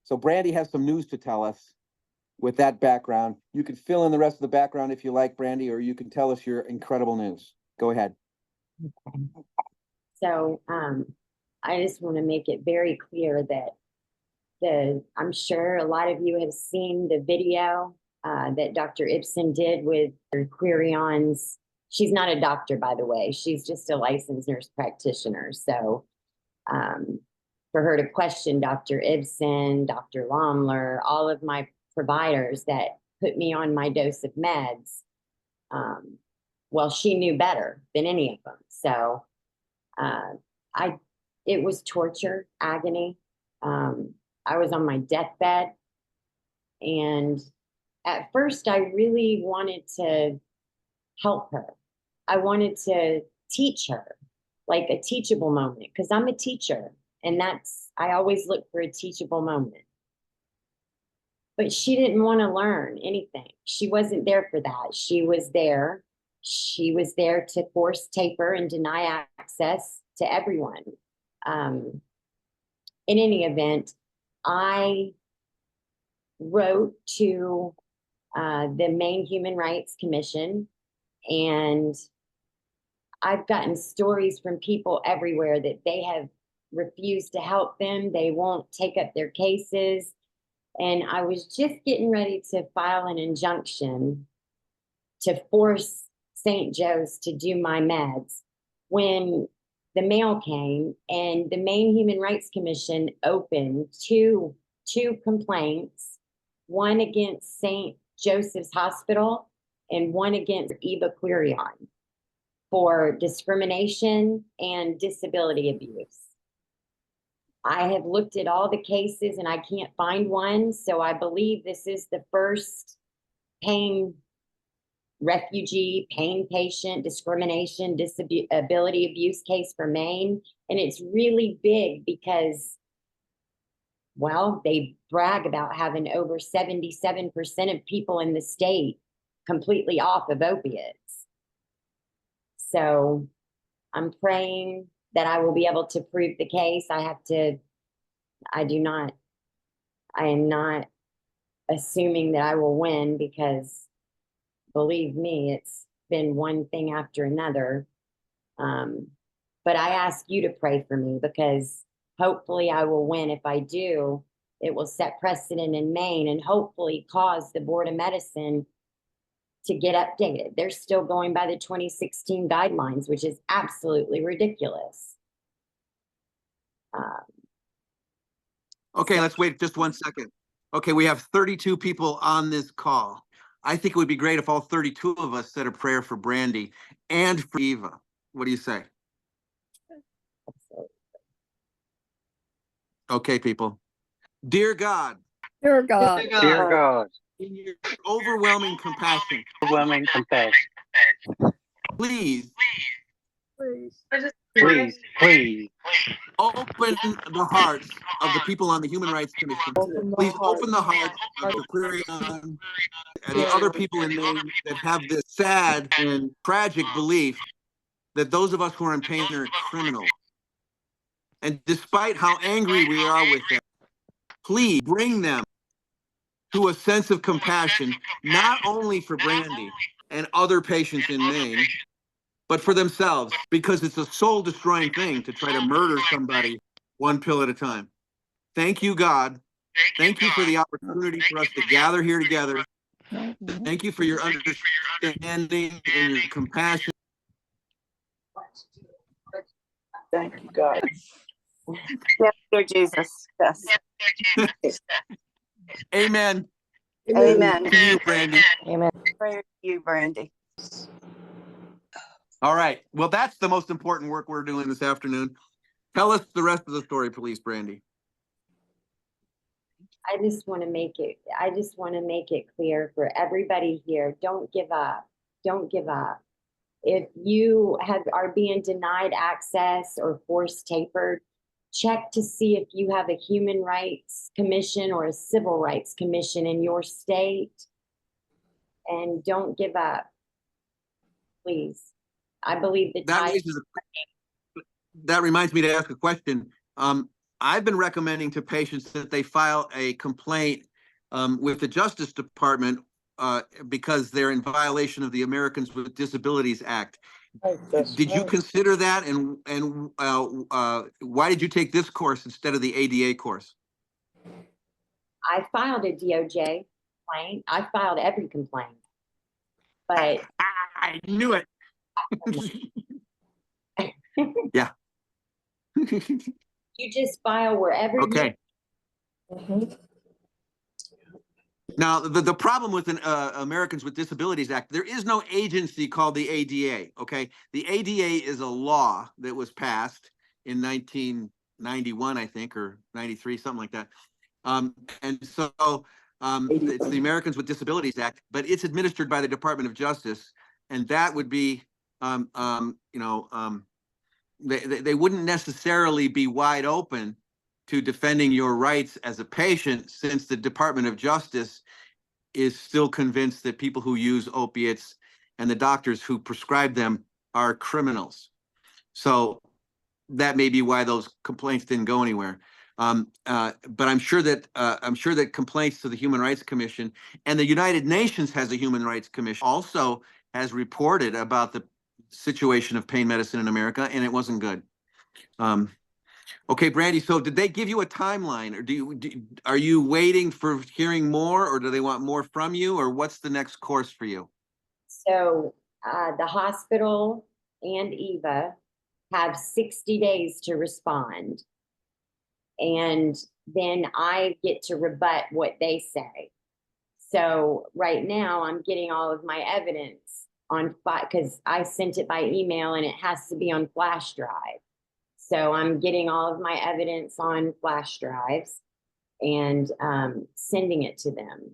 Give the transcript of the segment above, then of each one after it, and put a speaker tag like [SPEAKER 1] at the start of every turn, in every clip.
[SPEAKER 1] So Brandy has some news to tell us with that background. You can fill in the rest of the background if you like, Brandy, or you can tell us your incredible news. Go ahead.
[SPEAKER 2] Okay. So I just want to make it very clear that I'm sure a lot of you have seen the video that Dr. Ibsen did with Quirion's. She's not a doctor, by the way. She's just a licensed nurse practitioner. So for her to question Dr. Ibsen, Dr. Lomler, all of my providers that put me on my dose of meds, well, she knew better than any of them. So it was torture, agony. I was on my deathbed. And at first, I really wanted to help her. I wanted to teach her, like a teachable moment, because I'm a teacher. And I always look for a teachable moment. But she didn't want to learn anything. She wasn't there for that. She was there to force taper and deny access to everyone. In any event, I wrote to the Maine Human Rights Commission, and I've gotten stories from people everywhere that they have refused to help them. They won't take up their cases. And I was just getting ready to file an injunction to force St. Joe's to do my meds when the mail came, and the Maine Human Rights Commission opened two complaints, one against St. Joseph's Hospital and one against Eva Quirion for discrimination and disability abuse. I have looked at all the cases and I can't find one. So I believe this is the first pain refugee, pain patient, discrimination, disability abuse case for Maine. And it's really big because, well, they brag about having over 77% of people in the state completely off of opiates. So I'm praying that I will be able to prove the case. I am not assuming that I will win, because believe me, it's been one thing after another. But I ask you to pray for me, because hopefully I will win. If I do, it will set precedent in Maine and hopefully cause the Board of Medicine to get updated. They're still going by the 2016 guidelines, which is absolutely ridiculous.
[SPEAKER 1] Okay, let's wait just 1 second. Okay, we have 32 people on this call. I think it would be great if all 32 of us said a prayer for Brandy and for Eva. What do you say? Okay, people. Dear God.
[SPEAKER 3] Dear God.
[SPEAKER 4] Dear God,
[SPEAKER 1] In your overwhelming compassion, please
[SPEAKER 4] please
[SPEAKER 1] open the hearts of the people on the Human Rights Commission. Please open the hearts of the Quirion and the other people in Maine that have this sad and tragic belief that those of us who are in pain are criminals. And despite how angry we are with them, please bring them to a sense of compassion, not only for Brandy and other patients in Maine, but for themselves, because it's a soul-destroying thing to try to murder somebody one pill at a time. Thank you, God. Thank you for the opportunity for us to gather here together. Thank you for your understanding and your compassion.
[SPEAKER 3] Thank you, God.
[SPEAKER 5] Yes, dear Jesus. Yes.
[SPEAKER 1] Amen.
[SPEAKER 5] Amen.
[SPEAKER 1] To you, Brandy.
[SPEAKER 5] Amen. Prayer to you, Brandy.
[SPEAKER 1] All right. Well, that's the most important work we're doing this afternoon. Tell us the rest of the story, please, Brandy.
[SPEAKER 2] I just want to make it clear for everybody here, don't give up. Don't give up. If you are being denied access or forced tapered, check to see if you have a Human Rights Commission or a Civil Rights Commission in your state, and don't give up, please. I believe
[SPEAKER 1] that reminds me to ask a question. I've been recommending to patients that they file a complaint with the Justice Department because they're in violation of the Americans with Disabilities Act. Did you consider that, and why did you take this course instead of the ADA course?
[SPEAKER 2] I filed a DOJ complaint. I filed every complaint, but
[SPEAKER 1] I knew it. Yeah.
[SPEAKER 2] you just file wherever
[SPEAKER 1] Okay.
[SPEAKER 2] you.
[SPEAKER 1] Now, the problem with the Americans with Disabilities Act, there is no agency called the ADA, okay? The ADA is a law that was passed in 1991, I think, or 93, something like that. And so it's the Americans with Disabilities Act, but it's administered by the Department of Justice. And that would be, they wouldn't necessarily be wide open to defending your rights as a patient, since the Department of Justice is still convinced that people who use opiates and the doctors who prescribe them are criminals. So that may be why those complaints didn't go anywhere. But I'm sure that complaints to the Human Rights Commission, and the United Nations has a Human Rights Commission, also has reported about the situation of pain medicine in America, and it wasn't good. Okay, Brandy, so did they give you a timeline, or are you waiting for hearing more, or do they want more from you, or what's the next course for you?
[SPEAKER 2] So the hospital and Eva have 60 days to respond. And then I get to rebut what they say. So right now I'm getting all of my evidence on, because I sent it by email and it has to be on flash drive. So I'm getting all of my evidence on flash drives and sending it to them.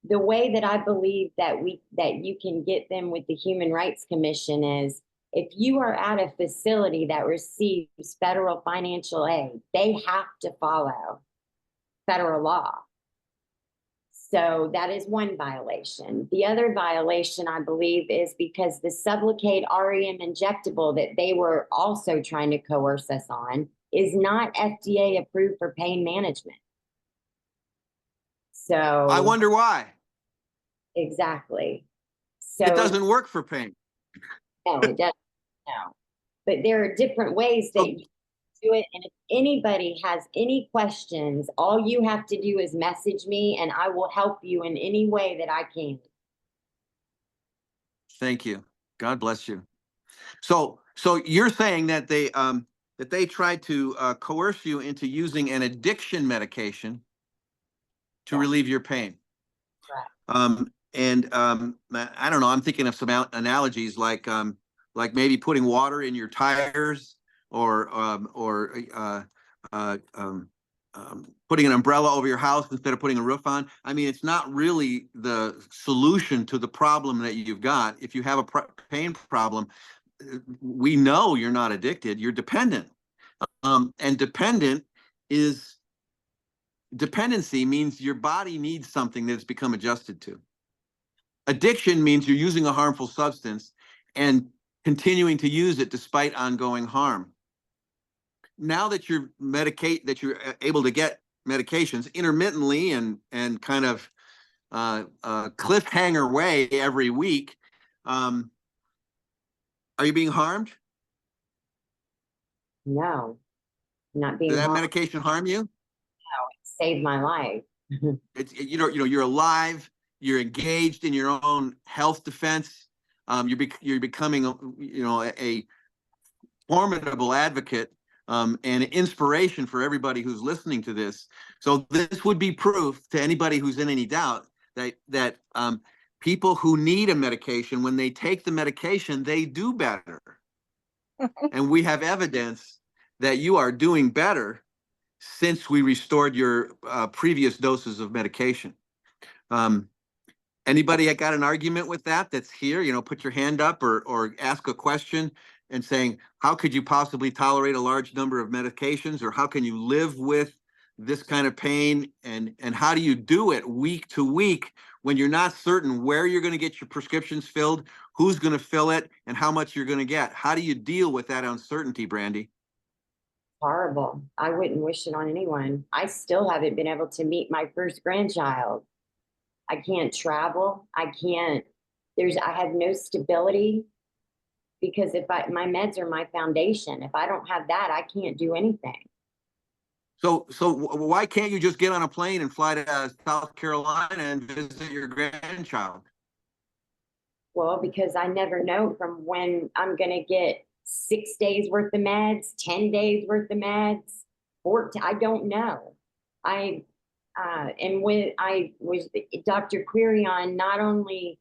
[SPEAKER 2] The way that I believe that you can get them with the Human Rights Commission is, if you are at a facility that receives federal financial aid, they have to follow federal law. So that is one violation. The other violation, I believe, is because the Sublocade REM injectable that they were also trying to coerce us on is not FDA approved for pain management. So
[SPEAKER 1] I wonder why.
[SPEAKER 2] Exactly. So
[SPEAKER 1] it doesn't work for pain.
[SPEAKER 2] No, it doesn't. No. But there are different ways that you do it. And if anybody has any questions, all you have to do is message me and I will help you in any way that I can.
[SPEAKER 1] Thank you. God bless you. So you're saying that they tried to coerce you into using an addiction medication to relieve your pain.
[SPEAKER 2] Correct.
[SPEAKER 1] I don't know, I'm thinking of some analogies like maybe putting water in your tires, or putting an umbrella over your house instead of putting a roof on. I mean, it's not really the solution to the problem that you've got. If you have a pain problem, we know you're not addicted, you're dependent. And dependency means your body needs something that's become adjusted to. Addiction means you're using a harmful substance and continuing to use it despite ongoing harm. Now that you're able to get medications intermittently and kind of cliffhanger way every week, are you being harmed?
[SPEAKER 2] No, not being
[SPEAKER 1] Did that
[SPEAKER 2] harmed.
[SPEAKER 1] medication harm you?
[SPEAKER 2] No, it saved my life.
[SPEAKER 1] It's, you're alive. You're engaged in your own health defense. You're becoming a formidable advocate and an inspiration for everybody who's listening to this. So this would be proof to anybody who's in any doubt that people who need a medication, when they take the medication, they do better. And we have evidence that you are doing better since we restored your previous doses of medication. Anybody got an argument with that's here? Put your hand up or ask a question and saying, how could you possibly tolerate a large number of medications, or how can you live with this kind of pain, and how do you do it week to week when you're not certain where you're going to get your prescriptions filled, who's going to fill it, and how much you're going to get? How do you deal with that uncertainty, Brandy?
[SPEAKER 2] horrible. I wouldn't wish it on anyone. I still haven't been able to meet my first grandchild. I can't travel. I have no stability because my meds are my foundation. If I don't have that, I can't do anything.
[SPEAKER 1] So why can't you just get on a plane and fly to South Carolina and visit your grandchild?
[SPEAKER 2] Well, because I never know from when I'm going to get 6 days worth of meds, 10 days worth of meds, 14, I don't know. And when I was, Dr. Quirion not only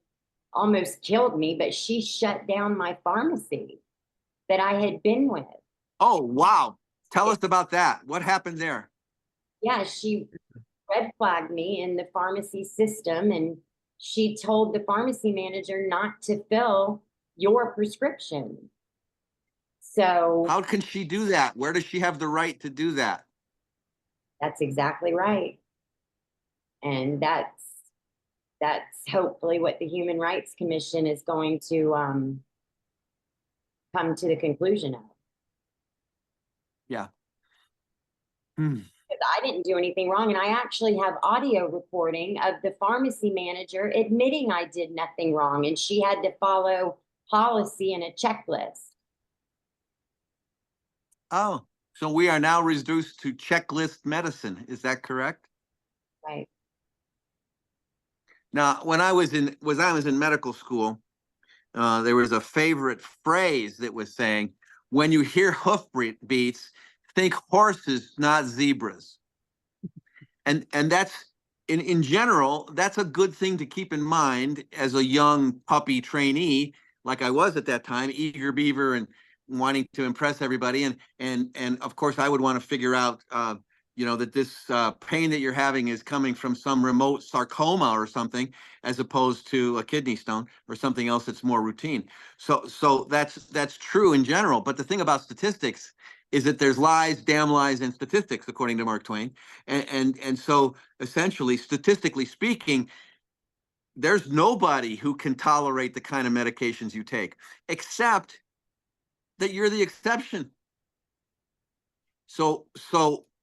[SPEAKER 2] almost killed me, but she shut down my pharmacy that I had been with.
[SPEAKER 1] Oh, wow. Tell us about that. What happened there?
[SPEAKER 2] Yeah, she red flagged me in the pharmacy system, and she told the pharmacy manager not to fill your prescription. So
[SPEAKER 1] How can she do that? Where does she have the right to do that?
[SPEAKER 2] that's exactly right. And that's hopefully what the Human Rights Commission is going to come to the conclusion of.
[SPEAKER 1] Yeah.
[SPEAKER 2] Because I didn't do anything wrong. And I actually have audio recording of the pharmacy manager admitting I did nothing wrong. And she had to follow policy and a checklist.
[SPEAKER 1] Oh, so we are now reduced to checklist medicine. Is that correct?
[SPEAKER 2] Right.
[SPEAKER 1] Now, when I was in medical school, there was a favorite phrase that was saying, when you hear hoof beats, think horses, not zebras. And that's in general, that's a good thing to keep in mind as a young puppy trainee, like I was at that time, eager beaver and wanting to impress everybody. And of course, I would want to figure out, that this pain that you're having is coming from some remote sarcoma or something, as opposed to a kidney stone or something else that's more routine. So that's true in general. But the thing about statistics is that there's lies, damn lies, and statistics, according to Mark Twain. And so essentially, statistically speaking, there's nobody who can tolerate the kind of medications you take, except that you're the exception. So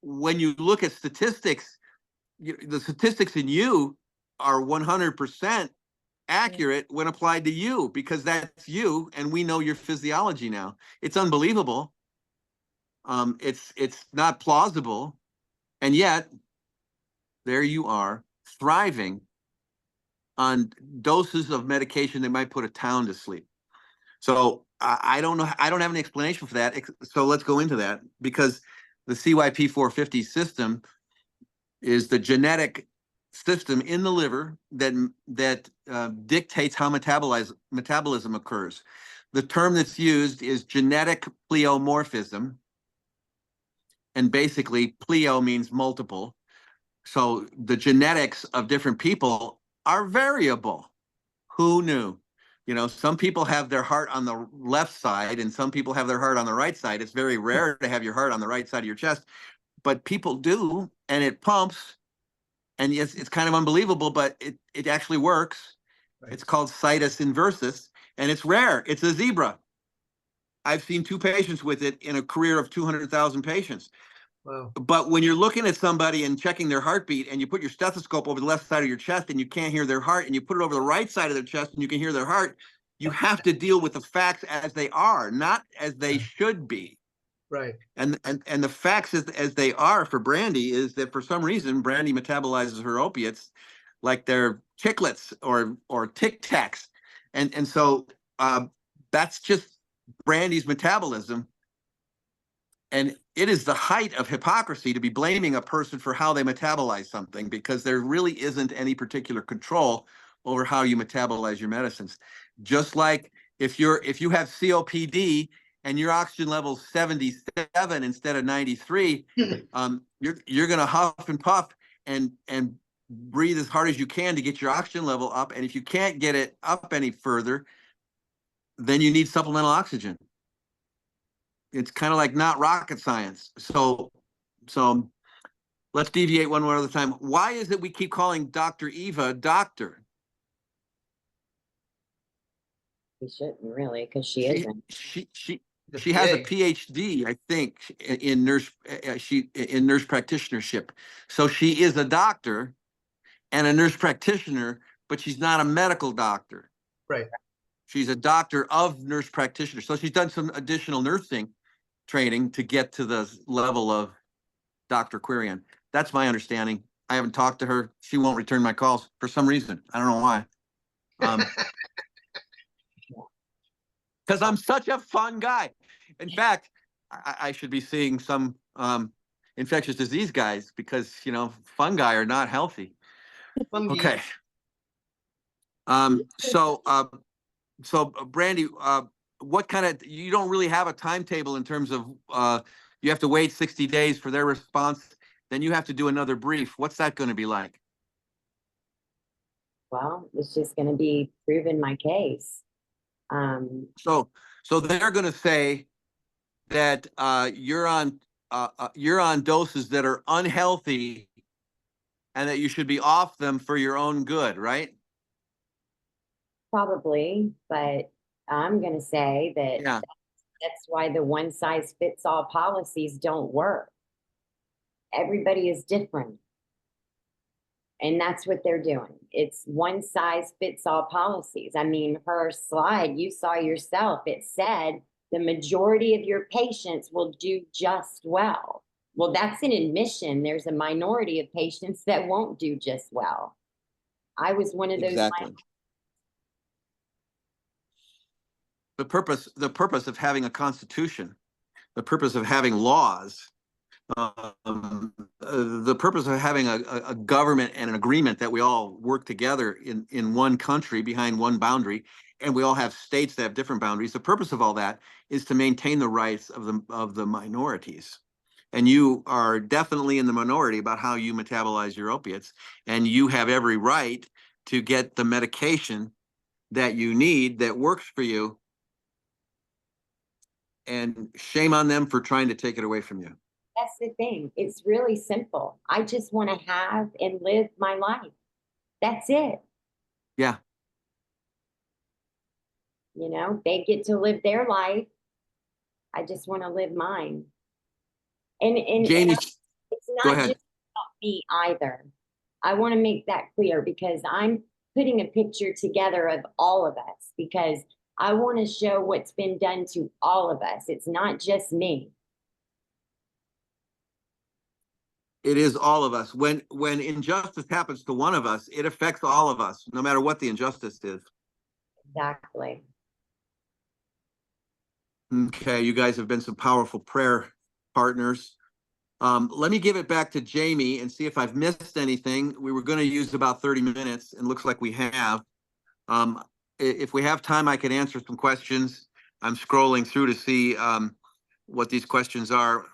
[SPEAKER 1] when you look at statistics, the statistics in you are 100% accurate when applied to you, because that's you, and we know your physiology now. It's unbelievable. It's not plausible, and yet there you are, thriving on doses of medication that might put a town to sleep. So I don't know. I don't have an explanation for that. So let's go into that, because the CYP450 system is the genetic system in the liver that dictates how metabolism occurs. The term that's used is genetic pleomorphism, and basically pleo means multiple. So the genetics of different people are variable. Who knew? Some people have their heart on the left side and some people have their heart on the right side. It's very rare to have your heart on the right side of your chest, but people do, and it pumps. And yes, it's kind of unbelievable, but it actually works. Right. It's called situs inversus, and it's rare. It's a zebra. I've seen 2 patients with it in a career of 200,000 patients. Wow. But when you're looking at somebody and checking their heartbeat, and you put your stethoscope over the left side of your chest and you can't hear their heart, and you put it over the right side of their chest and you can hear their heart, you have to deal with the facts as they are, not as they should be. Right. And the facts as they are for Brandy is that for some reason Brandy metabolizes her opiates like they're chiclets or Tic Tacs, and so that's just Brandy's metabolism. And it is the height of hypocrisy to be blaming a person for how they metabolize something, because there really isn't any particular control over how you metabolize your medicines. Just like if you have COPD and your oxygen level is 77 instead of 93, you're going to huff and puff and breathe as hard as you can to get your oxygen level up. And if you can't get it up any further, then you need supplemental oxygen. It's kind of like not rocket science. So let's deviate one more other time. Why is it we keep calling Dr. Eva doctor?
[SPEAKER 2] We shouldn't really, because she isn't.
[SPEAKER 1] She has a
[SPEAKER 6] PA.
[SPEAKER 1] PhD, I think, in nurse in nurse practitionership. So she is a doctor and a nurse practitioner, but she's not a medical doctor.
[SPEAKER 6] Right.
[SPEAKER 1] She's a doctor of nurse practitioner. So she's done some additional nursing training to get to the level of Dr. Quirion. That's my understanding. I haven't talked to her. She won't return my calls for some reason. I don't know why. Because I'm such a fun guy. In fact, I should be seeing some infectious disease guys because, you know, fungi are not healthy.
[SPEAKER 6] Fungi.
[SPEAKER 1] Okay. So Brandy, what kind of, you don't really have a timetable in terms of you have to wait 60 days for their response, then you have to do another brief. What's that going to be like?
[SPEAKER 2] Well, it's just going to be proving my case.
[SPEAKER 1] So they're going to say that you're on doses that are unhealthy and that you should be off them for your own good, right?
[SPEAKER 2] Probably, but I'm going to say that
[SPEAKER 1] Yeah.
[SPEAKER 2] that's why the one size fits all policies don't work. Everybody is different. And that's what they're doing. It's one size fits all policies. I mean, her slide, you saw yourself, it said the majority of your patients will do just well. Well, that's an admission. There's a minority of patients that won't do just well. I was one of those.
[SPEAKER 1] Exactly. The purpose of having a constitution, the purpose of having laws, the purpose of having a government and an agreement that we all work together in one country behind one boundary, and we all have states that have different boundaries. The purpose of all that is to maintain the rights of the minorities. And you are definitely in the minority about how you metabolize your opiates, and you have every right to get the medication that you need that works for you. And shame on them for trying to take it away from you.
[SPEAKER 2] That's the thing. It's really simple. I just want to have and live my life. That's it.
[SPEAKER 1] Yeah.
[SPEAKER 2] You know, they get to live their life. I just want to live mine. And
[SPEAKER 1] Jamie,
[SPEAKER 2] it's
[SPEAKER 1] go
[SPEAKER 2] not
[SPEAKER 1] ahead.
[SPEAKER 2] just about me either. I want to make that clear because I'm putting a picture together of all of us because I want to show what's been done to all of us. It's not just me.
[SPEAKER 1] It is all of us. When injustice happens to one of us, it affects all of us, no matter what the injustice is.
[SPEAKER 2] Exactly.
[SPEAKER 1] Okay, you guys have been some powerful prayer partners. Let me give it back to Jamie and see if I've missed anything. We were going to use about 30 minutes, and looks like we have. If we have time, I can answer some questions. I'm scrolling through to see what these questions are.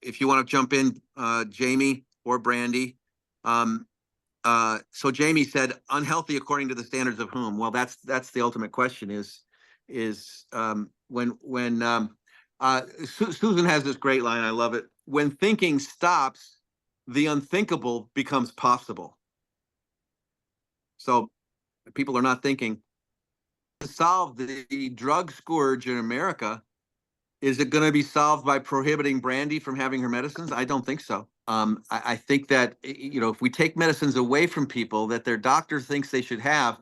[SPEAKER 1] If you want to jump in, Jamie or Brandy. So Jamie said, unhealthy according to the standards of whom? Well, that's the ultimate question is when Susan has this great line, I love it. When thinking stops, the unthinkable becomes possible. So people are not thinking. To solve the drug scourge in America, is it going to be solved by prohibiting Brandy from having her medicines? I don't think so. I think that, you know, if we take medicines away from people that their doctor thinks they should have,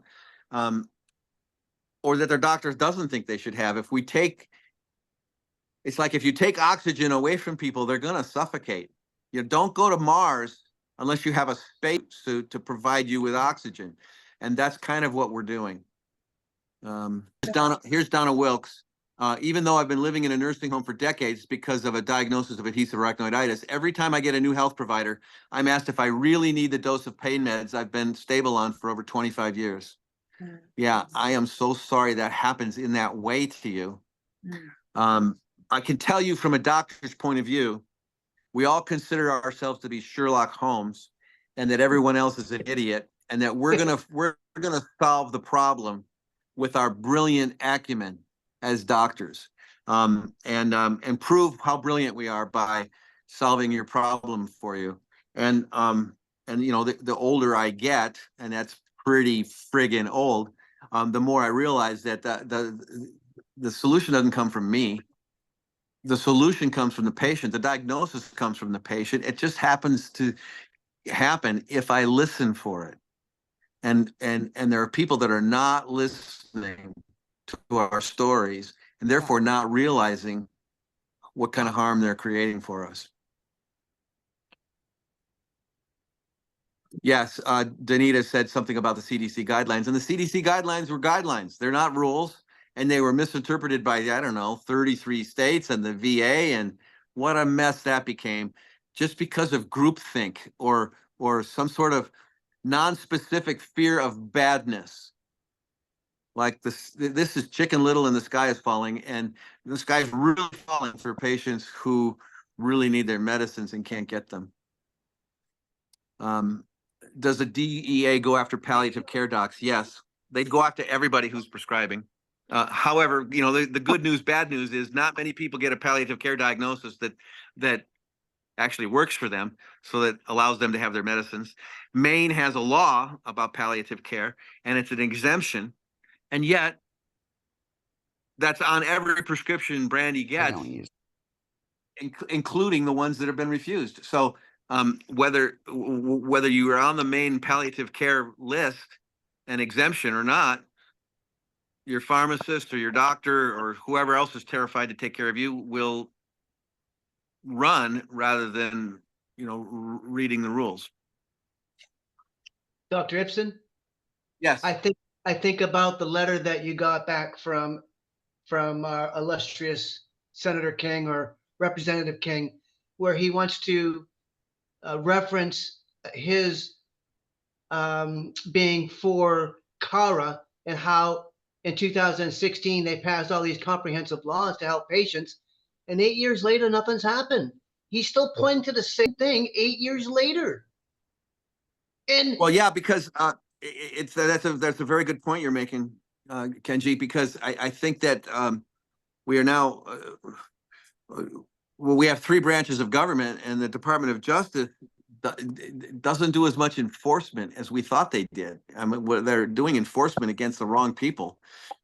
[SPEAKER 1] or that their doctor doesn't think they should have, it's like if you take oxygen away from people, they're going to suffocate. You don't go to Mars unless you have a spacesuit to provide you with oxygen. And that's kind of what we're doing. Here's Donna Wilkes. Even though I've been living in a nursing home for decades because of a diagnosis of adhesive arachnoiditis, every time I get a new health provider, I'm asked if I really need the dose of pain meds I've been stable on for over 25 years. Yeah, I am so sorry that happens in that way to you. I can tell you from a doctor's point of view, we all consider ourselves to be Sherlock Holmes and that everyone else is an idiot and that we're gonna solve the problem with our brilliant acumen as doctors, and prove how brilliant we are by solving your problem for you. And you know, the older I get, and that's pretty friggin' old, the more I realize that the solution doesn't come from me. the solution comes from the patient. The diagnosis comes from the patient. It just happens to happen if I listen for it. And there are people that are not listening to our stories and therefore not realizing what kind of harm they're creating for us. Yes, Danita said something about the CDC guidelines, and the CDC guidelines were guidelines. They're not rules, and they were misinterpreted by, I don't know, 33 states and the VA, and what a mess that became just because of groupthink or some sort of non-specific fear of badness. Like this is Chicken Little and the sky is falling, and the sky is really falling for patients who really need their medicines and can't get them. Does the DEA go after palliative care docs? Yes, they go after everybody who's prescribing. However, you know, the good news, bad news is not many people get a palliative care diagnosis that actually works for them, so that allows them to have their medicines. Maine has a law about palliative care, and it's an exemption, and yet that's on every prescription Brandy gets, including the ones that have been refused. So whether you are on the Maine palliative care list, an exemption or not, your pharmacist or your doctor or whoever else is terrified to take care of you will run rather than, you know, reading the rules.
[SPEAKER 6] Dr. Ibsen,
[SPEAKER 1] Yes.
[SPEAKER 6] I think about the letter that you got back from our illustrious Senator King or Representative King, where he wants to reference his being for CARA and how in 2016 they passed all these comprehensive laws to help patients, and 8 years later nothing's happened. He's still pointing to the same thing 8 years later. And
[SPEAKER 1] well, yeah, because that's a very good point you're making, Kenji, because I think that we are now well, we have three branches of government, and the Department of Justice doesn't do as much enforcement as we thought they did. I mean, they're doing enforcement against the wrong people,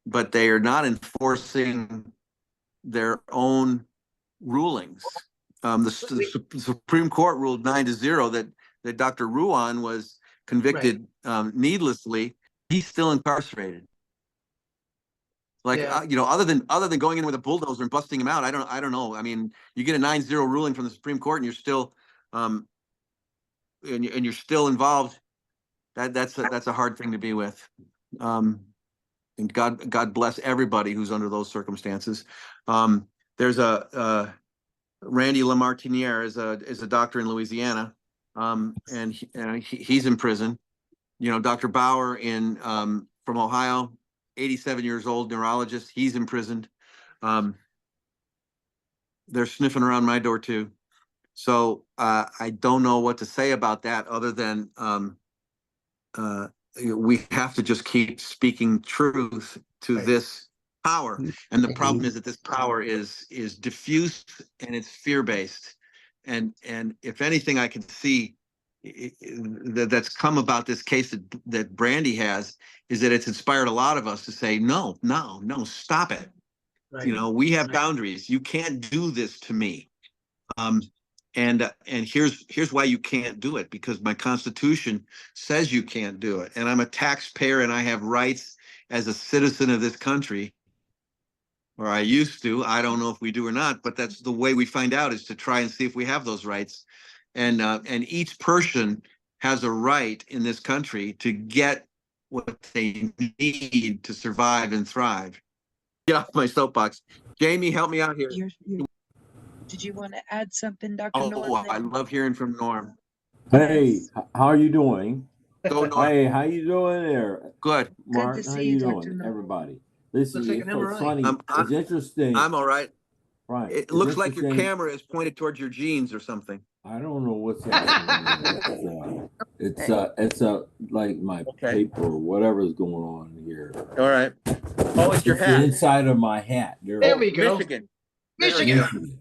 [SPEAKER 1] but they are not enforcing their own rulings. The Supreme Court ruled 9-0 that Dr. Ruan was convicted needlessly. He's still incarcerated. Like, you know, other than going in with a bulldozer and busting him out, I don't know. I mean, you get a 9-0 ruling from the Supreme Court, and you're still, and you're still involved. That's a hard thing to be with. And God bless everybody who's under those circumstances. There's a Randy Lamartiniere is a doctor in Louisiana, and he's in prison. You know, Dr. Bauer from Ohio, 87 years old, neurologist, he's imprisoned. They're sniffing around my door too. So I don't know what to say about that other than we have to just keep speaking truth to this power. And the problem is that this power is diffuse and it's fear-based. And if anything I can see that's come about this case that Brandy has is that it's inspired a lot of us to say, no, stop it. Right. You know, we have boundaries. You can't do this to me. And here's why you can't do it, because my Constitution says you can't do it. And I'm a taxpayer and I have rights as a citizen of this country, or I used to. I don't know if we do or not, but that's the way we find out, is to try and see if we have those rights. And each person has a right in this country to get what they need to survive and thrive. Get off my soapbox. Jamie, help me out here.
[SPEAKER 7] Did you want to add something, Dr. Norm?
[SPEAKER 1] Oh, I love hearing from Norm.
[SPEAKER 8] Hey, how are you doing?
[SPEAKER 1] Go, Norm.
[SPEAKER 8] Hey, how you doing there?
[SPEAKER 1] Good.
[SPEAKER 8] Mark,
[SPEAKER 7] Good to
[SPEAKER 8] how
[SPEAKER 7] see
[SPEAKER 8] you
[SPEAKER 7] you,
[SPEAKER 8] doing,
[SPEAKER 7] Dr. Norm.
[SPEAKER 8] everybody? Listen,
[SPEAKER 6] Looks like an
[SPEAKER 8] it's funny.
[SPEAKER 1] I'm-
[SPEAKER 8] It's interesting.
[SPEAKER 1] I'm all right.
[SPEAKER 8] Right.
[SPEAKER 1] It looks like your camera is pointed towards your jeans or something.
[SPEAKER 8] I don't know what's happening. It's like my paper or whatever's going on here.
[SPEAKER 1] All right. Oh, it's your
[SPEAKER 8] It's
[SPEAKER 1] hat.
[SPEAKER 8] the inside of my hat.
[SPEAKER 6] There we go.
[SPEAKER 1] Michigan.
[SPEAKER 6] Michigan.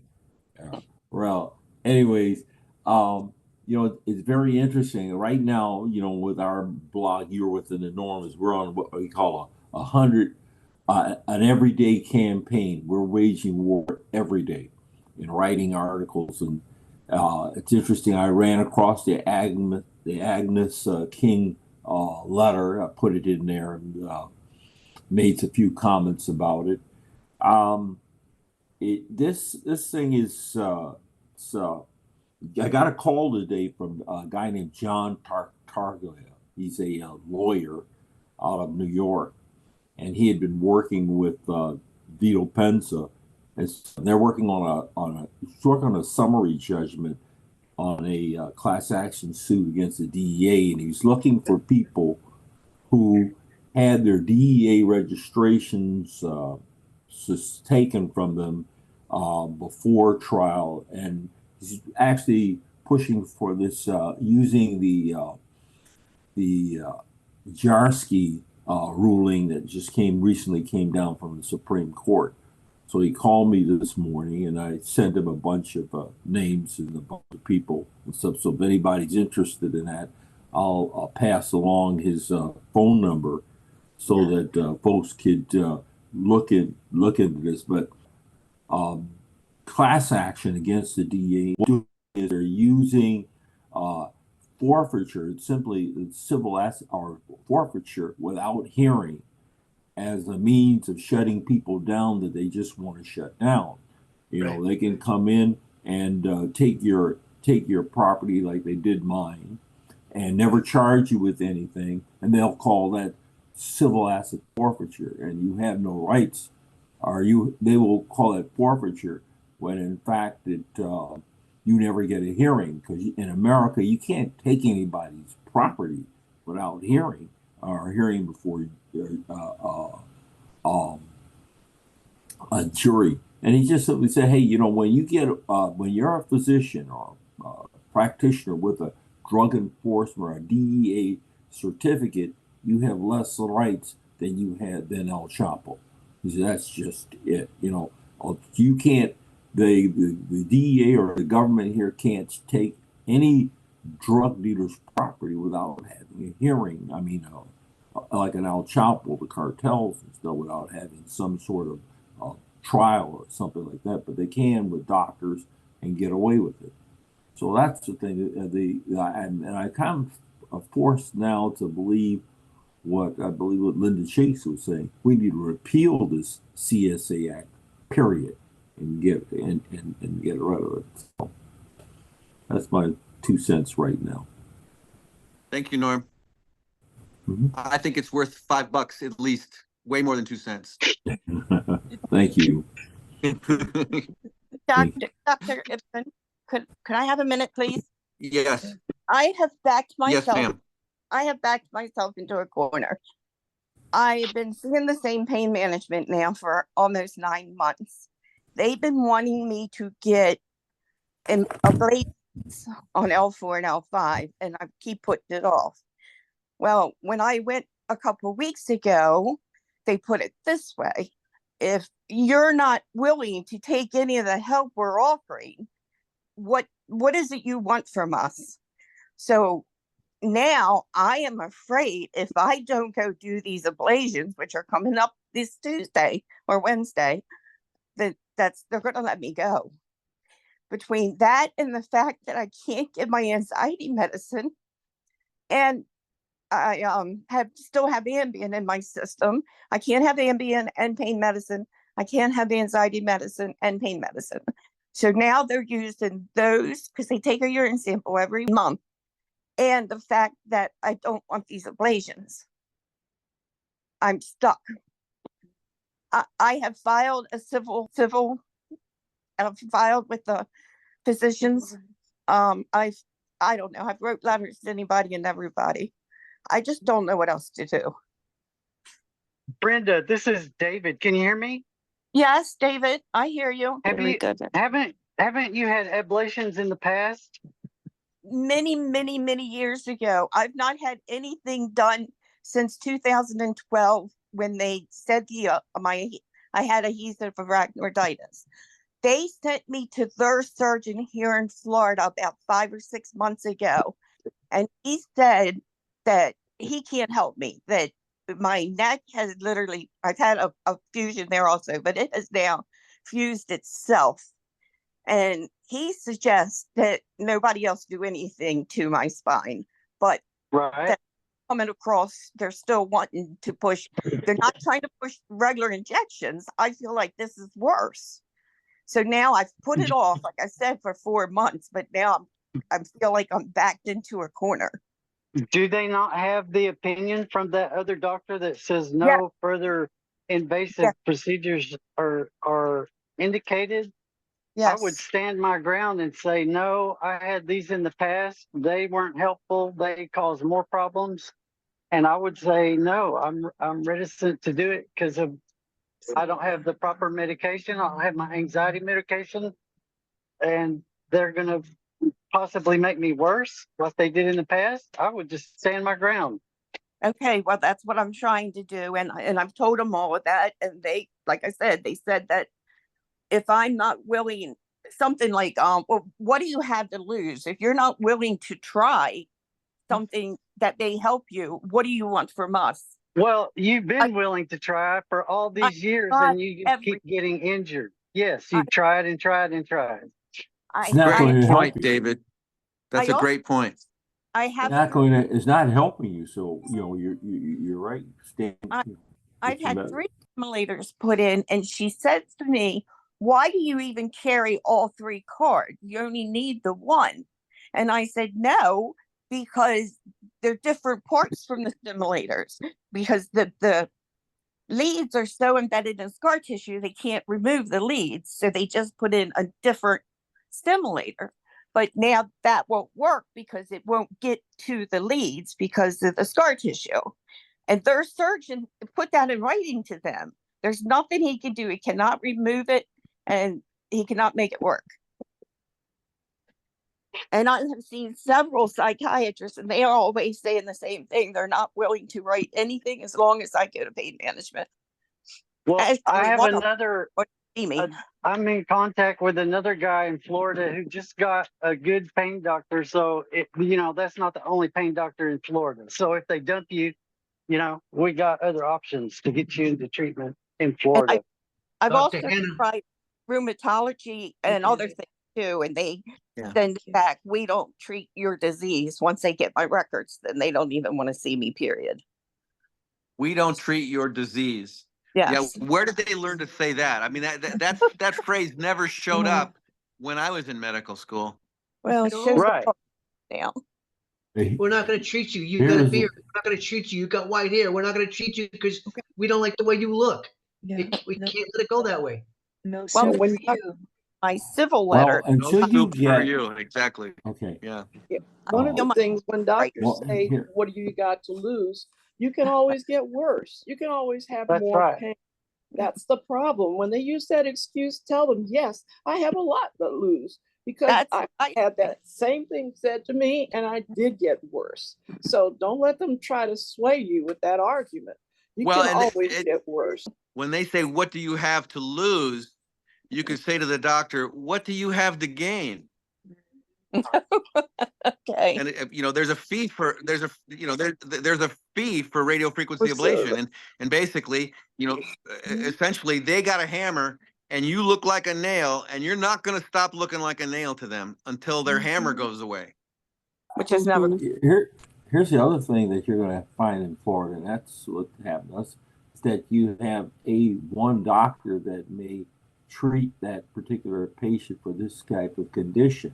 [SPEAKER 8] Yeah. Well, anyways, you know, it's very interesting right now. You know, with our blog, You're Within the Norms, we're on what we call an everyday campaign. We're waging war every day. in writing articles, and it's interesting. I ran across the Agnes King letter. I put it in there and made a few comments about it. This thing is I got a call today from a guy named John Targlia. He's a lawyer out of New York, and he had been working with Vito Penza. And they're working on a summary judgment on a class action suit against the DEA, and he's looking for people who had their DEA registrations taken from them before trial, and he's actually pushing for this using the Jarsky ruling that just recently came down from the Supreme Court. So he called me this morning, and I sent him a bunch of names and a bunch of people and stuff. So if anybody's interested in that, I'll pass along his phone number so that folks could look into this. But class action against the DA is they're using forfeiture, simply civil asset or forfeiture without hearing, as a means of shutting people down that they just want to shut down. You know, they can come in and take your property like they did mine, and never charge you with anything, and they'll call that civil asset forfeiture, and you have no rights, or they will call it forfeiture when in fact you never get a hearing, because in America you can't take anybody's property without hearing, or hearing before a jury. And he just simply said, hey, when you're a physician or a practitioner with a drug enforcement or a DEA certificate, you have less rights than El Chapo. He said, that's just it. You can't, the DEA or the government here can't take any drug dealer's property without having a hearing. I mean, like an El Chapo, the cartels and stuff, without having some sort of trial or something like that. But they can with doctors and get away with it. So that's the thing. And I kind of forced now to believe what Linda Chase was saying. We need to repeal this CSA Act, period, and get rid of it. So that's my 2 cents right now.
[SPEAKER 1] Thank you, Norm. I think it's worth $5 at least, way more than 2 cents.
[SPEAKER 8] Thank you.
[SPEAKER 5] Dr. Ibsen, could I have a minute, please?
[SPEAKER 1] Yes.
[SPEAKER 5] I have backed myself.
[SPEAKER 1] Yes, ma'am.
[SPEAKER 5] I have backed myself into a corner. I've been seeing the same pain management now for almost 9 months. They've been wanting me to get ablations on L4 and L5, and I keep putting it off. Well, when I went a couple of weeks ago, they put it this way: if you're not willing to take any of the help we're offering, what is it you want from us? So now I am afraid if I don't go do these ablations, which are coming up this Tuesday or Wednesday, they're going to let me go. Between that and the fact that I can't get my anxiety medicine, and I still have Ambien in my system. I can't have Ambien and pain medicine. I can't have anxiety medicine and pain medicine. So now they're using those because they take a urine sample every month. And the fact that I don't want these ablations. I'm stuck. I have filed a civil, I've filed with the physicians. I don't know. I've wrote letters to anybody and everybody. I just don't know what else to do.
[SPEAKER 4] Brenda, this is David. Can you hear me?
[SPEAKER 5] Yes, David, I hear you.
[SPEAKER 4] Haven't you had ablations in the past?
[SPEAKER 5] Many, many, many years ago. I've not had anything done since 2012 when they said I had adhesive arachnoiditis. They sent me to their surgeon here in Florida about 5 or 6 months ago, and he said that he can't help me, that my neck has literally, I've had a fusion there also, but it has now fused itself. And he suggests that nobody else do anything to my spine. But
[SPEAKER 4] Right.
[SPEAKER 5] that coming across, they're still wanting to push. They're not trying to push regular injections. I feel like this is worse. So now I've put it off, like I said, for 4 months, but now I feel like I'm backed into a corner.
[SPEAKER 4] Do they not have the opinion from that other doctor that says no
[SPEAKER 5] Yeah.
[SPEAKER 4] further invasive
[SPEAKER 5] Yeah.
[SPEAKER 4] procedures are indicated?
[SPEAKER 5] Yes.
[SPEAKER 4] I would stand my ground and say, no, I had these in the past. They weren't helpful. They caused more problems. And I would say, no, I'm reticent to do it because I don't have the proper medication. I don't have my anxiety medication, and they're going to possibly make me worse like they did in the past. I would just stand my ground.
[SPEAKER 5] Okay, well, that's what I'm trying to do. And I've told them all of that. And they, like I said, they said that if I'm not willing, something like, well, what do you have to lose? If you're not willing to try something that may help you, what do you want from us?
[SPEAKER 4] Well, you've been willing to try for all these years and you keep getting injured. Yes, you've tried and tried and tried.
[SPEAKER 8] It's not going to
[SPEAKER 1] Great
[SPEAKER 8] help
[SPEAKER 1] point,
[SPEAKER 8] you.
[SPEAKER 1] David. That's a great point.
[SPEAKER 5] I
[SPEAKER 8] It's
[SPEAKER 5] have
[SPEAKER 8] not going to. It's not helping you. So you're right. Stand.
[SPEAKER 5] I've had 3 simulators put in, and she says to me, why do you even carry all 3 cards? You only need the one. And I said, no, because they're different parts from the simulators, because the leads are so embedded in scar tissue, they can't remove the leads. So they just put in a different stimulator. But now that won't work because it won't get to the leads because of the scar tissue. And their surgeon put that in writing to them. There's nothing he can do. He cannot remove it, and he cannot make it work. And I have seen several psychiatrists, and they are always saying the same thing. They're not willing to write anything as long as I go to pain management.
[SPEAKER 4] Well,
[SPEAKER 5] Actually,
[SPEAKER 4] I have another.
[SPEAKER 5] Me.
[SPEAKER 4] I'm in contact with another guy in Florida who just got a good pain doctor. So, that's not the only pain doctor in Florida. So if they dump you, we got other options to get you into treatment in Florida.
[SPEAKER 5] I've
[SPEAKER 6] Dr.
[SPEAKER 5] also
[SPEAKER 6] Hannah.
[SPEAKER 5] tried rheumatology and other things too, and they send back, we don't treat your disease. Once they get my records, then they don't even want to see me, period.
[SPEAKER 1] We don't treat your disease.
[SPEAKER 5] Yes.
[SPEAKER 1] Yeah. Where did they learn to say that? I mean, that phrase never showed up when I was in medical school.
[SPEAKER 5] Well, it shows
[SPEAKER 4] Right.
[SPEAKER 5] up now.
[SPEAKER 6] We're not going to treat you. You got a beard. We're not going to treat you. You got white hair. We're not going to treat you because we don't like the way you look. We can't let it go that way.
[SPEAKER 7] No soup for you.
[SPEAKER 5] My civil letter.
[SPEAKER 8] Well, until you
[SPEAKER 1] For
[SPEAKER 8] get
[SPEAKER 1] you, exactly.
[SPEAKER 8] okay.
[SPEAKER 1] Yeah.
[SPEAKER 3] One of the things when doctors
[SPEAKER 8] Well,
[SPEAKER 3] say,
[SPEAKER 8] here.
[SPEAKER 3] what do you got to lose? You can always get worse. You can always have
[SPEAKER 4] That's
[SPEAKER 3] more
[SPEAKER 4] right.
[SPEAKER 3] pain. That's the problem. When they use that excuse, tell them, yes, I have a lot to lose because I had that same thing said to me and I did get worse. So don't let them try to sway you with that argument. You can always get worse.
[SPEAKER 1] When they say, what do you have to lose? You can say to the doctor, what do you have to gain?
[SPEAKER 5] Okay.
[SPEAKER 1] And there's a fee for there's a fee for radio frequency ablation, and basically, essentially they got a hammer and you look like a nail, and you're not going to stop looking like a nail to them until their hammer goes away.
[SPEAKER 5] Which is never.
[SPEAKER 8] Here's the other thing that you're going to find in Florida, and that's what happens, is that you have one doctor that may treat that particular patient for this type of condition.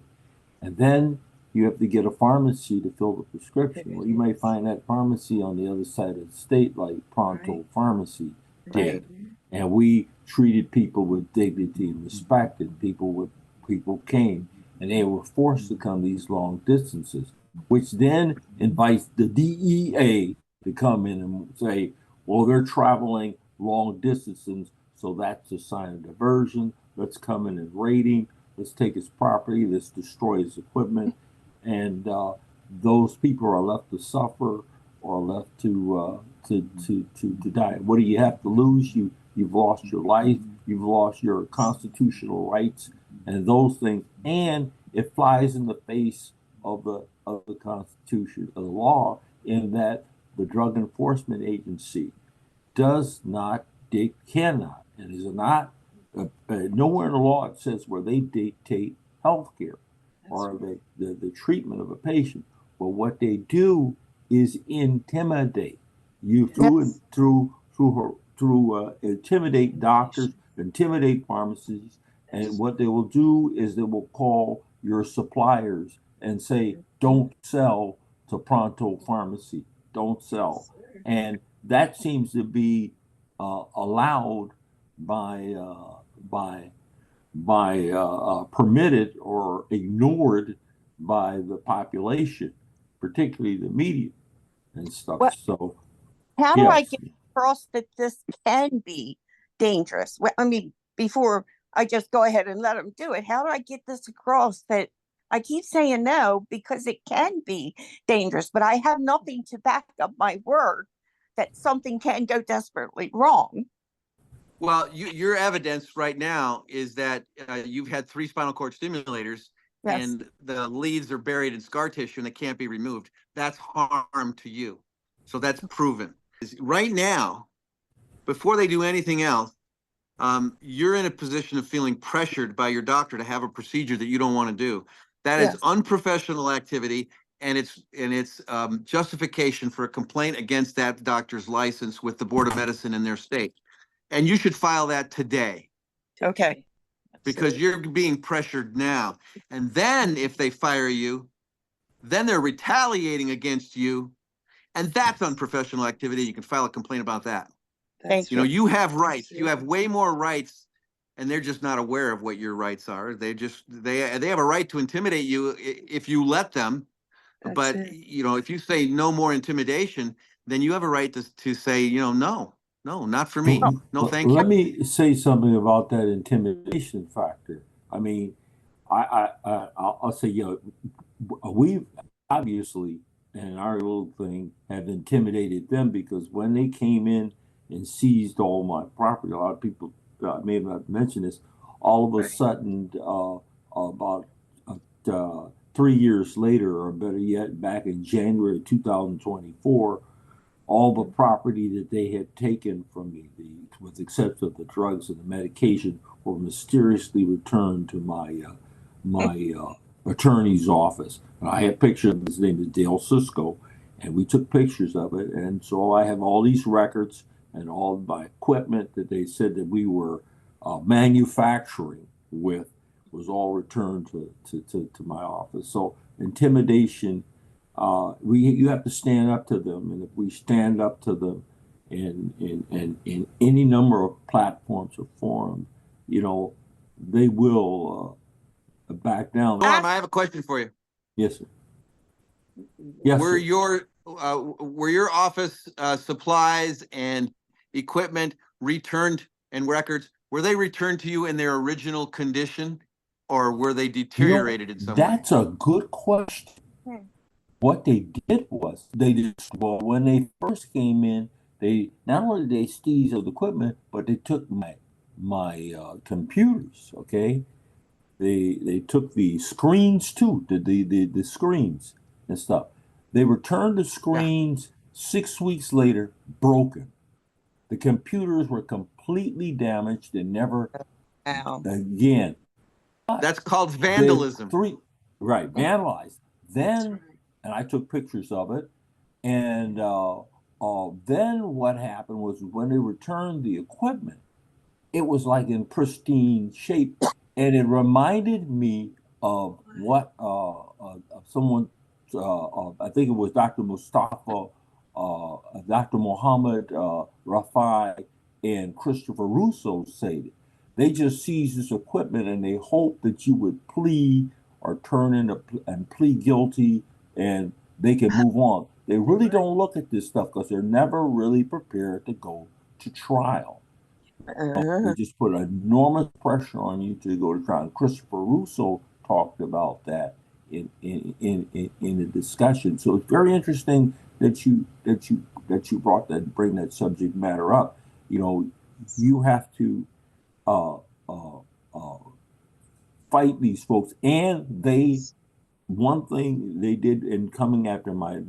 [SPEAKER 8] And then you have to get a pharmacy to fill the prescription. Well, you may find that pharmacy on the other side of the state, like Pronto Pharmacy did. And we treated people with dignity and respect, and people came, and they were forced to come these long distances, which then invites the DEA to come in and say, well, they're traveling long distances, so that's a sign of diversion. Let's come in and raiding. Let's take his property. Let's destroy his equipment. And those people are left to suffer or left to die. What do you have to lose? You've lost your life. You've lost your constitutional rights and those things. And it flies in the face of the Constitution, of the law, in that the Drug Enforcement Agency cannot, and is not nowhere in the law it says where they dictate health care or the treatment of a patient. But what they do is intimidate you intimidate doctors, intimidate pharmacies, and what they will do is they will call your suppliers and say, "Don't sell to Pronto Pharmacy. Don't sell," and that seems to be allowed by permitted or ignored by the population, particularly the media and stuff.
[SPEAKER 5] Well,
[SPEAKER 8] so
[SPEAKER 5] how do I
[SPEAKER 8] yes.
[SPEAKER 5] get across that this can be dangerous? Well, I mean, before I just go ahead and let them do it, how do I get this across that I keep saying no because it can be dangerous, but I have nothing to back up my word that something can go desperately wrong?
[SPEAKER 1] Well, your evidence right now is that you've had 3 spinal cord stimulators,
[SPEAKER 5] Yes.
[SPEAKER 1] and the leads are buried in scar tissue and they can't be removed. That's harm to you. So that's proven. Right now, before they do anything else, you're in a position of feeling pressured by your doctor to have a procedure that you don't want to do. That is
[SPEAKER 5] Yes.
[SPEAKER 1] unprofessional activity, and it's justification for a complaint against that doctor's license with the Board of Medicine in their state. And you should file that today
[SPEAKER 5] Okay.
[SPEAKER 1] because you're being pressured now. And then if they fire you, then they're retaliating against you. And that's unprofessional activity. You can file a complaint about that.
[SPEAKER 5] Thank
[SPEAKER 1] You know,
[SPEAKER 5] you.
[SPEAKER 1] you have rights. You have way more rights, and they're just not aware of what your rights are. They have a right to intimidate you if you let them. But you know, if you say no more intimidation, then you have a right to say, you know, no, not for me. No, thank you.
[SPEAKER 8] Let me say something about that intimidation factor. I mean, I'll say, you know, we've obviously in our little thing have intimidated them because when they came in and seized all my property, a lot of people may have not mentioned this. All of a sudden, about 3 years later, or better yet, back in January 2024, all the property that they had taken from me, with the exception of the drugs and the medication, were mysteriously returned to my attorney's office. And I had pictures of his name is Dale Cisco, and we took pictures of it. And so I have all these records and all my equipment that they said that we were manufacturing with was all returned to my office. So intimidation. You have to stand up to them, and if we stand up to them in any number of platforms or forums, you know, they will back down.
[SPEAKER 1] Norm, I have a question for you.
[SPEAKER 8] Yes, sir. Yes,
[SPEAKER 1] were
[SPEAKER 8] sir.
[SPEAKER 1] your office supplies and equipment returned, and records, were they returned to you in their original condition, or were they deteriorated in some way?
[SPEAKER 8] That's a good question. What they did was when they first came in, they not only they seized the equipment, but they took my computers. Okay, they took the screens too, the screens and stuff. They returned the screens 6 weeks later, broken. The computers were completely damaged and never again.
[SPEAKER 1] That's called vandalism.
[SPEAKER 8] Vandalized. Then, and I took pictures of it. And then what happened was when they returned the equipment, it was like in pristine shape, and it reminded me of what someone, I think it was Dr. Mustafa, Dr. Mohammed Rafai, and Christopher Russo said. They just seized this equipment and they hoped that you would plead or turn in and plead guilty and they can move on. They really don't look at this stuff because they're never really prepared to go to trial. They just put enormous pressure on you to go to trial. And Christopher Russo talked about that in a discussion. So it's very interesting that you bring that subject matter up. You know, you have to fight these folks, and one thing they did in coming after my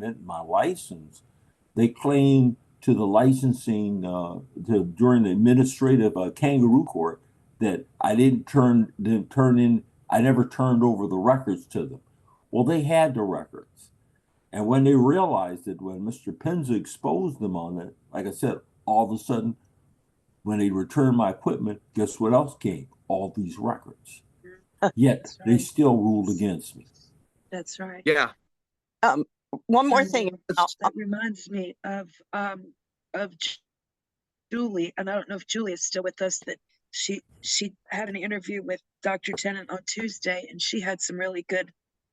[SPEAKER 8] license, they claimed to the licensing during the administrative kangaroo court that I didn't turn in. I never turned over the records to them. Well, they had the records, and when they realized it, when Mr. Penza exposed them on it, like I said, all of a sudden, when they returned my equipment, guess what else came? All these records. Yet
[SPEAKER 7] That's
[SPEAKER 8] they
[SPEAKER 7] right.
[SPEAKER 8] still ruled against me.
[SPEAKER 7] That's right.
[SPEAKER 1] Yeah.
[SPEAKER 5] One more
[SPEAKER 7] And
[SPEAKER 5] thing.
[SPEAKER 7] that reminds me of Julie, and I don't know if Julie is still with us, that she had an interview with Dr. Tennant on Tuesday, and she had some really good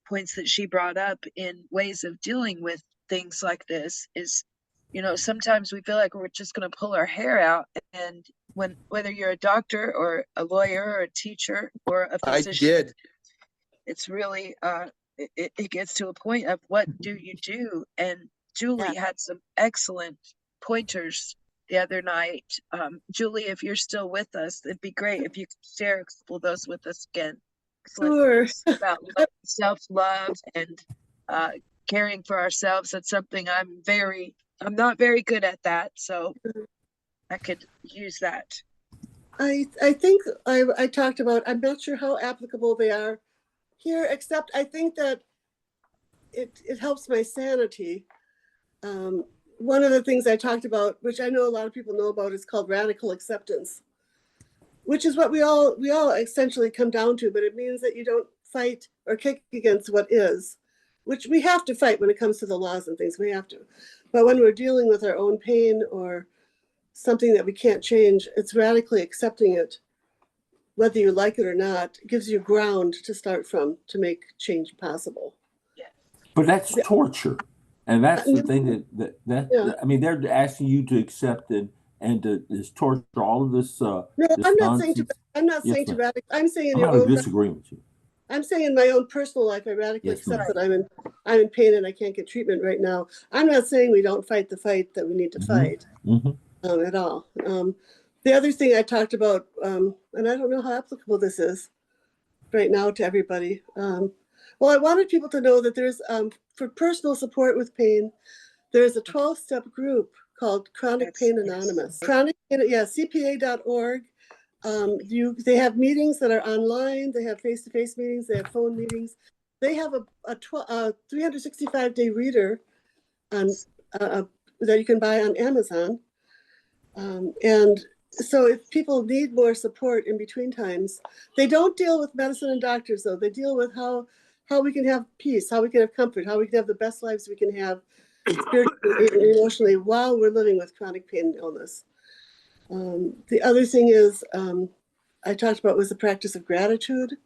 [SPEAKER 7] points that she brought up in ways of dealing with things like this. Is, sometimes we feel like we're just going to pull our hair out, and whether you're a doctor or a lawyer or a teacher or a physician, it's really it gets to a point of what do you do? And Julie had some excellent pointers the other night. Julie, if you're still with us, it'd be great if you could share a couple of those with us again.
[SPEAKER 3] Sure.
[SPEAKER 7] About self-love and caring for ourselves. That's something I'm not very good at that, so I could use that.
[SPEAKER 9] I think I talked about, I'm not sure how applicable they are here, except I think that it helps my sanity. One of the things I talked about, which I know a lot of people know about, is called radical acceptance, which is what we all essentially come down to, but it means that you don't fight or kick against what is, which we have to fight when it comes to the laws and things, we have to. But when we're dealing with our own pain or something that we can't change, it's radically accepting it, whether you like it or not. It gives you ground to start from to make change possible.
[SPEAKER 8] But that's torture. And that's the thing that I mean, they're asking you to accept it and to this torture, all of this.
[SPEAKER 9] No,
[SPEAKER 8] this
[SPEAKER 9] I'm not
[SPEAKER 8] nonsense.
[SPEAKER 9] saying I'm not saying to radical. I'm saying in
[SPEAKER 8] I'm
[SPEAKER 9] your
[SPEAKER 8] not
[SPEAKER 9] own.
[SPEAKER 8] disagreeing with you.
[SPEAKER 9] I'm saying in my own personal life, I radically accept that I'm in pain and I can't get treatment right now. I'm not saying we don't fight the fight that we need to fight at all. The other thing I talked about, and I don't know how applicable this is right now to everybody. Well, I wanted people to know that there's, for personal support with pain, there's a 12-step group called Chronic Pain Anonymous. Chronic Pain, CPA.org. They have meetings that are online. They have face-to-face meetings. They have phone meetings. They have a 365-day reader on that you can buy on Amazon. And so if people need more support in between times, they don't deal with medicine and doctors, though. They deal with how we can have peace, how we can have comfort, how we can have the best lives we can have spiritually and emotionally while we're living with chronic pain and illness. The other thing is, I talked about was the practice of gratitude,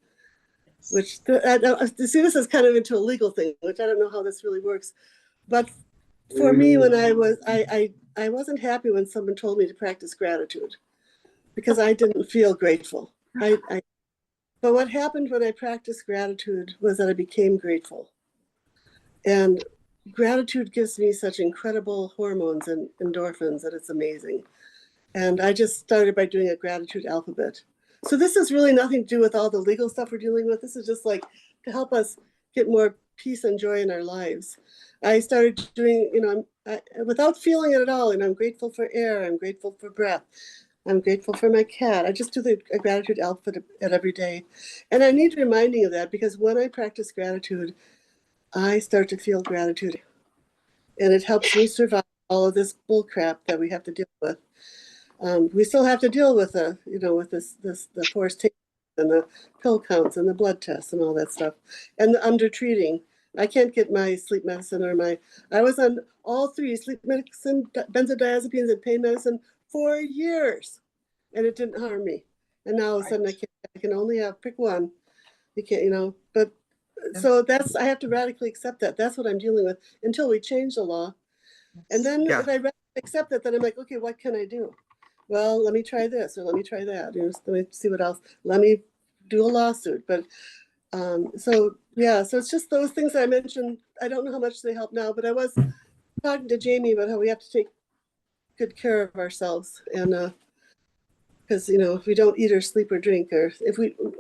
[SPEAKER 9] which see, this is kind of into a legal thing, which I don't know how this really works. But for me, when I wasn't happy when someone told me to practice gratitude because I didn't feel grateful. But what happened when I practiced gratitude was that I became grateful. And gratitude gives me such incredible hormones and endorphins that it's amazing. And I just started by doing a gratitude alphabet. So this is really nothing to do with all the legal stuff we're dealing with. This is just like to help us get more peace and joy in our lives. I started doing, without feeling it at all. And I'm grateful for air. I'm grateful for breath. I'm grateful for my cat. I just do the gratitude alphabet every day. And I need reminding of that because when I practice gratitude, I start to feel gratitude. And it helps me survive all of this bull crap that we have to deal with. We still have to deal with the forced take and the pill counts and the blood tests and all that stuff and the undertreating. I can't get my sleep medicine I was on all three, sleep medicine, benzodiazepines, and pain medicine for years, and it didn't harm me. And now all of a sudden I can only pick one. You can't, but so I have to radically accept that. That's what I'm dealing with until we change the law. And then if I radically accept that, then I'm like, okay, what can I do? Well, let me try this or let me try that. Let me see what else. Let me do a lawsuit. But so it's just those things I mentioned. I don't know how much they help now, but I was talking to Jamie about how we have to take good care of ourselves. And because, if we don't eat or sleep or drink, or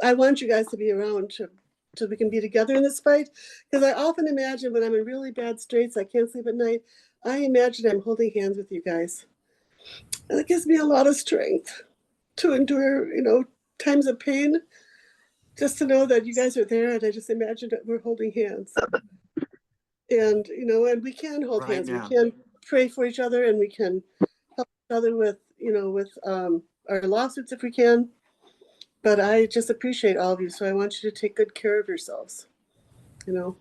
[SPEAKER 9] I want you guys to be around so we can be together in this fight. Because I often imagine when I'm in really bad straits, I can't sleep at night. I imagine I'm holding hands with you guys. And it gives me a lot of strength to endure, times of pain, just to know that you guys are there, and I just imagine that we're holding hands. And, you know, and we can hold
[SPEAKER 1] Right
[SPEAKER 9] hands.
[SPEAKER 1] now.
[SPEAKER 9] We can pray for each other, and we can help each other with, you know, with our lawsuits if we can. But I just appreciate all of you, so I want you to take good care of yourselves, you know.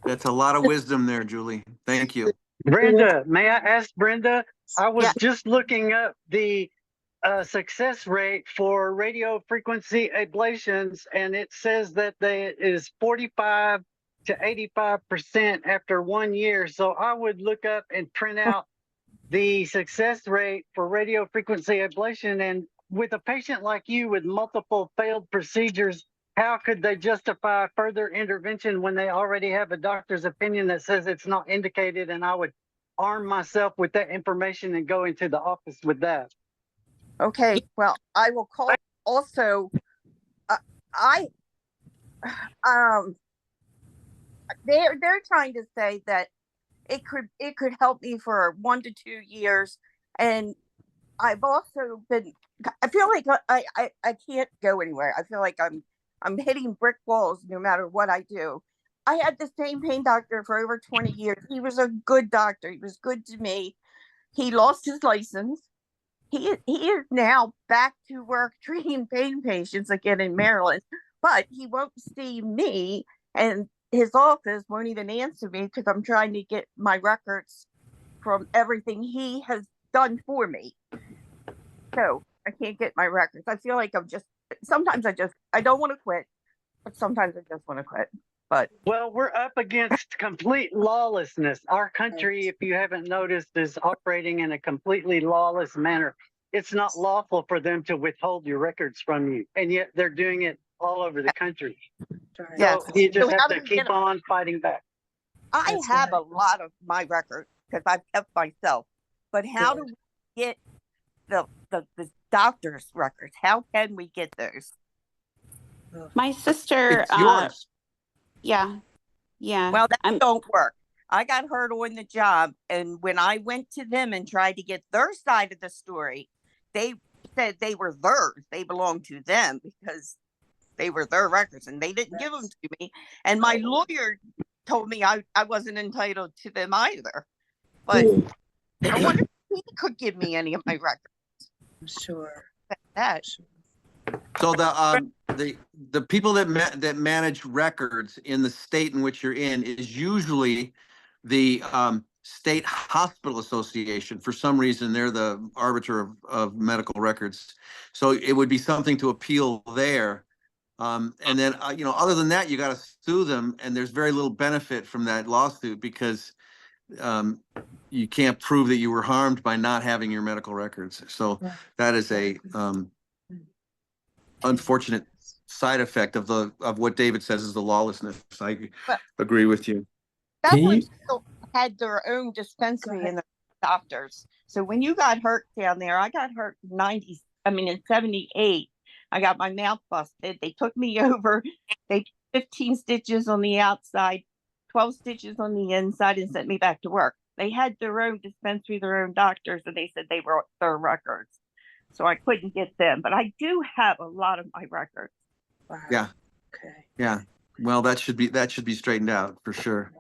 [SPEAKER 1] That's a lot of wisdom there, Julie. Thank you.
[SPEAKER 4] Brenda, may I ask Brenda? I was just looking up the success rate for radio frequency ablations, and it says that they is 45 to 85% after 1 year. So I would look up and print out the success rate for radio frequency ablation. And with a patient like you with multiple failed procedures, how could they justify further intervention when they already have a doctor's opinion that says it's not indicated? And I would arm myself with that information and go into the office with that.
[SPEAKER 5] Okay, well, I will call also. I they're trying to say that it could help me for 1 to 2 years, and I've also been. I feel like I can't go anywhere. I feel like I'm hitting brick walls no matter what I do. I had the same pain doctor for over 20 years. He was a good doctor. He was good to me. He lost his license. He is now back to work treating pain patients again in Maryland, but he won't see me, and his office won't even answer me because I'm trying to get my records from everything he has done for me. So I can't get my records. I feel like sometimes I don't want to quit, but sometimes I just want to quit. But
[SPEAKER 4] well, we're up against complete lawlessness. Our country, if you haven't noticed, is operating in a completely lawless manner. It's not lawful for them to withhold your records from you, and yet they're doing it all over the country.
[SPEAKER 5] yes,
[SPEAKER 4] So you just
[SPEAKER 5] so
[SPEAKER 4] have to keep on fighting back.
[SPEAKER 5] I have a lot of my records because I've kept myself. But how do we get the doctor's records? How can we get those?
[SPEAKER 10] My sister,
[SPEAKER 1] It's yours.
[SPEAKER 10] yeah.
[SPEAKER 5] Well, that don't work. I got hurt on the job, and when I went to them and tried to get their side of the story, they said they were theirs. They belonged to them because they were their records, and they didn't give them to me. And my lawyer told me I wasn't entitled to them either. But I wonder if he could give me any of my records.
[SPEAKER 7] I'm sure.
[SPEAKER 5] That.
[SPEAKER 1] So the people that manage records in the state in which you're in is usually the State Hospital Association. For some reason, they're the arbiter of medical records. So it would be something to appeal there. And then, you know, other than that, you got to sue them, and there's very little benefit from that lawsuit because you can't prove that you were harmed by not having your medical records. So that is a unfortunate side effect of what David says is the lawlessness. I agree with you.
[SPEAKER 5] That one still had their own dispensary in the doctors. So when you got hurt down there, I got hurt in 78. I got my mouth busted. They took me over. They did 15 stitches on the outside, 12 stitches on the inside, and sent me back to work. They had their own dispensary, their own doctors, and they said they were their records. So I couldn't get them, but I do have a lot of my records.
[SPEAKER 7] Wow.
[SPEAKER 1] Yeah.
[SPEAKER 7] Okay.
[SPEAKER 1] Yeah. Well, that should be straightened out for sure.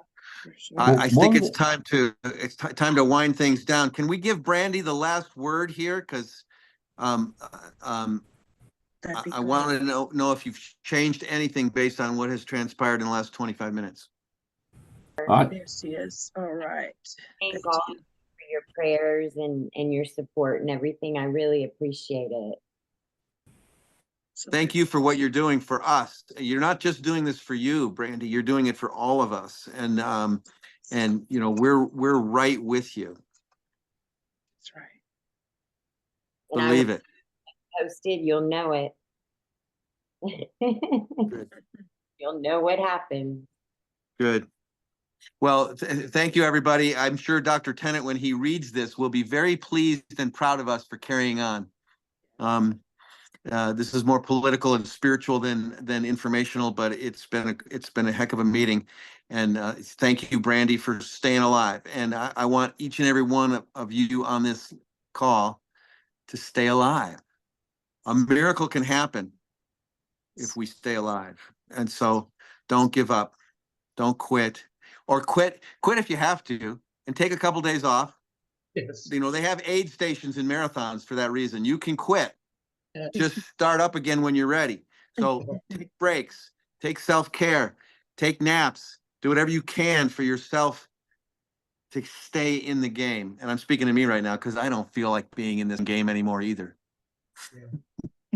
[SPEAKER 7] For sure.
[SPEAKER 1] I think it's time to wind things down. Can we give Brandy the last word here? Because I want to know if you've changed anything based on what has transpired in the last 25 minutes.
[SPEAKER 7] There she is. All right.
[SPEAKER 2] Thank God for your prayers and your support and everything. I really appreciate it.
[SPEAKER 1] Thank you for what you're doing for us. You're not just doing this for you, Brandy. You're doing it for all of us, and you know we're right with you.
[SPEAKER 7] That's right.
[SPEAKER 1] Believe it.
[SPEAKER 2] Posted, you'll know it.
[SPEAKER 1] Good.
[SPEAKER 2] You'll know what happened.
[SPEAKER 1] Good. Well, thank you, everybody. I'm sure Dr. Tennant, when he reads this, will be very pleased and proud of us for carrying on. This is more political and spiritual than informational, but it's been a heck of a meeting. And thank you, Brandy, for staying alive. And I want each and every one of you on this call to stay alive. A miracle can happen if we stay alive. And so don't give up. Don't quit. Or quit if you have to and take a couple days off.
[SPEAKER 6] Yes.
[SPEAKER 1] You know, they have aid stations in marathons for that reason. You can quit.
[SPEAKER 6] Yeah.
[SPEAKER 1] Just start up again when you're ready. So take breaks, take self-care, take naps, do whatever you can for yourself to stay in the game. And I'm speaking to me right now because I don't feel like being in this game anymore either.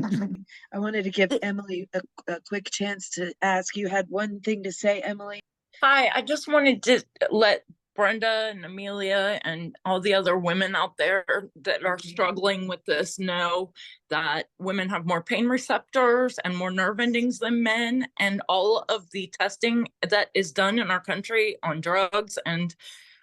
[SPEAKER 7] I wanted to give Emily a quick chance to ask. You had one thing to say, Emily.
[SPEAKER 11] Hi, I just wanted to let Brenda and Amelia and all the other women out there that are struggling with this know that women have more pain receptors and more nerve endings than men, and all of the testing that is done in our country on drugs and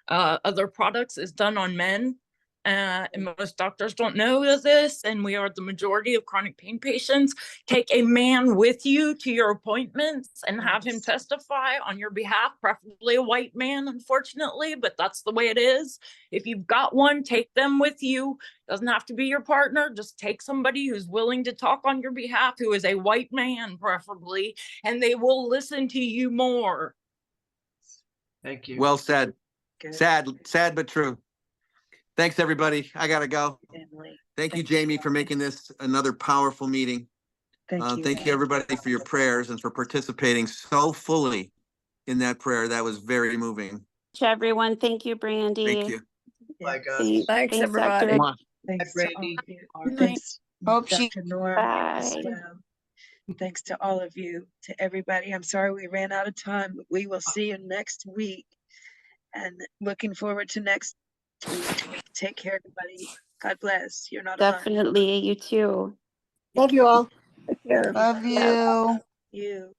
[SPEAKER 11] other products is done on men. And most doctors don't know this, and we are the majority of chronic pain patients. Take a man with you to your appointments and have him testify on your behalf, preferably a white man, unfortunately, but that's the way it is. If you've got one, take them with you. Doesn't have to be your partner. Just take somebody who's willing to talk on your behalf, who is a white man, preferably, and they will listen to you more.
[SPEAKER 6] Thank you.
[SPEAKER 1] Well said.
[SPEAKER 7] Good.
[SPEAKER 1] Sad, but true. Thanks, everybody. I gotta go.
[SPEAKER 7] Emily.
[SPEAKER 1] Thank you, Jamie, for making this another powerful meeting. Thank you, everybody, for your prayers and for participating so fully in that prayer. That was very moving.
[SPEAKER 10] To everyone, thank you, Brandy.
[SPEAKER 1] Thank you.
[SPEAKER 6] Bye, guys.
[SPEAKER 7] Thanks,
[SPEAKER 10] everybody.
[SPEAKER 7] everybody.
[SPEAKER 1] Come on.
[SPEAKER 7] Thanks
[SPEAKER 6] Bye,
[SPEAKER 7] to all
[SPEAKER 6] Brandy.
[SPEAKER 7] of you. Thanks,
[SPEAKER 5] Hope she-
[SPEAKER 7] Dr. Norm, as
[SPEAKER 10] Bye.
[SPEAKER 7] well. Thanks to all of you, to everybody. I'm sorry we ran out of time, but we will see you next week. And looking forward to next week. Take care, everybody. God bless. You're not alone.
[SPEAKER 10] Definitely. You too.
[SPEAKER 9] Thank you all.
[SPEAKER 5] Love you.
[SPEAKER 7] You.